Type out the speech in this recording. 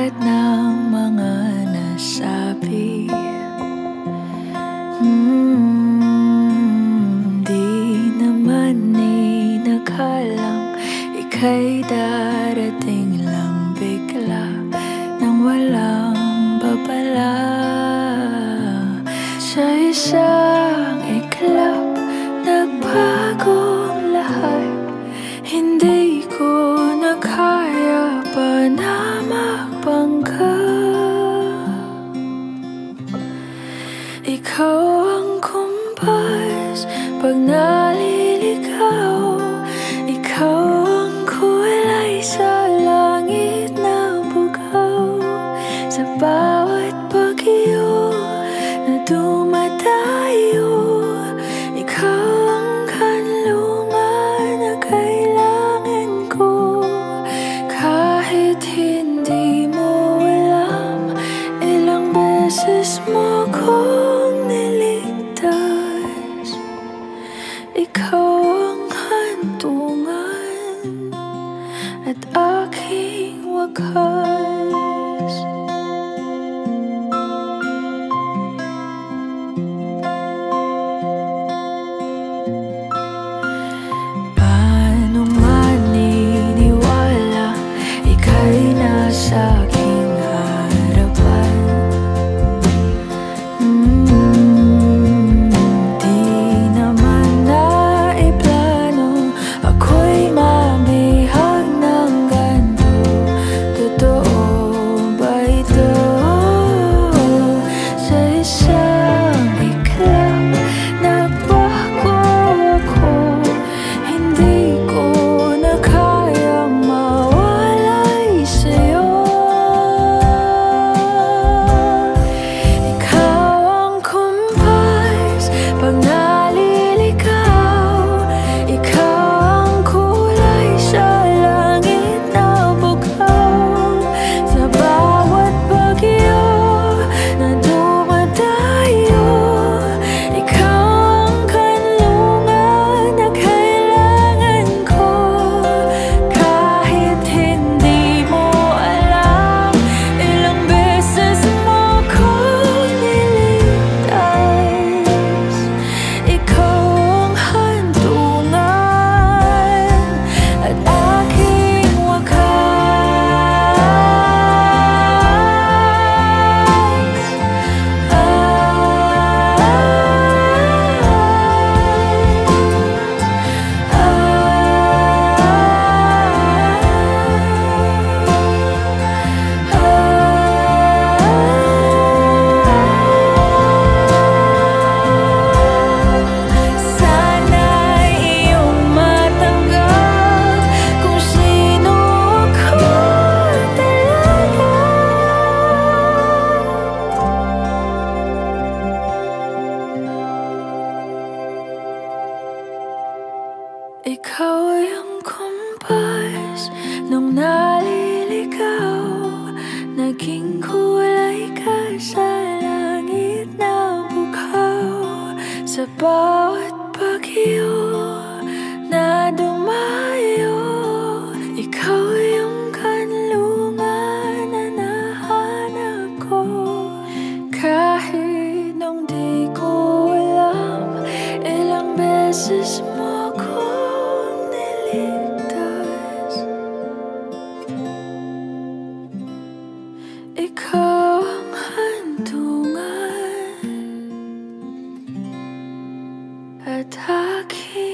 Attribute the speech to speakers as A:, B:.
A: lahat ng mga nasabi. Di naman inakalang ika'y darating lang bigla nang walang babala. Sa isang iglap, nagbagong lahat. Hindi ko na kaya pa na magpangga. Ikaw ang kumpas pag naliligaw. Ikaw ang kulay sa langit na bugaw. Sa bawat bagyo na dumadayo, ikaw ang kanlungan na kailangan ko. Kahit hindi mo alam, ilang beses mo kong niligtas. Ikaw ang hantungan at aking wakas. Paano maniniwala ika'y nasa aking harapan? Di naman naiplano ako'y mamihag ng ganito. Totoo ba ito? Sa isang iglap, nagbago ako. Hindi ko na kayang mawalay sa'yo. Ikaw ang kumpas pag naliligaw. Ikaw ang kulay sa langit na bugaw. Sa bawat bagyo na dumadayo, ikaw ang kanlungan na kailangan ko. Kahit hindi mo alam, ilang beses mo kong niligtas. Ikaw ang hantungan at aking sana'y iyong matanggap kung sino ako talaga. Ikaw yung kumpas nung naliligaw. Naging kulay ka sa langit na bugaw. Sa bawat bagyo na dumayo, ikaw yung kanlungan na nahanap ko. Kahit nung di ko alam, ilang beses mo kong niligtas. Ikaw ang hantungan at aking